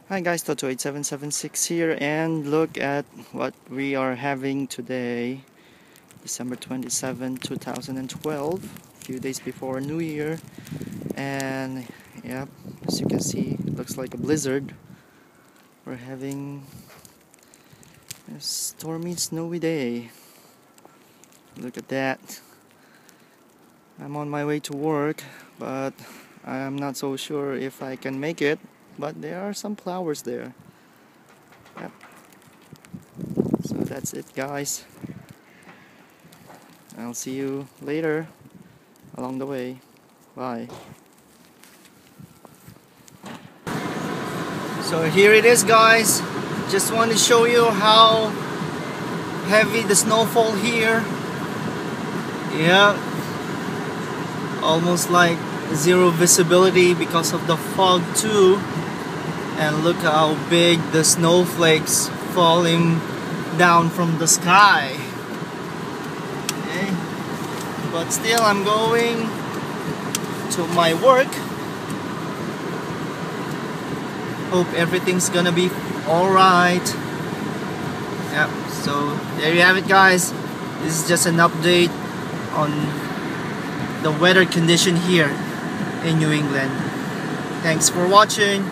Hi guys, Toto8776 here, and look at what we are having today, December 27, 2012, a few days before New Year. And yep, as you can see, it looks like a blizzard. We're having a stormy, snowy day. Look at that. I'm on my way to work, but I'm not so sure if I can make it, but there are some flowers there. Yep. So that's it, guys. I'll see you later along the way. Bye. So here it is, guys. Just want to show you how heavy the snowfall here. Yeah, almost like zero visibility because of the fog too. And look how big the snowflakes falling down from the sky. Okay. But still, I'm going to my work. Hope everything's gonna be alright. Yep, so there you have it, guys. This is just an update on the weather condition here in New England. Thanks for watching.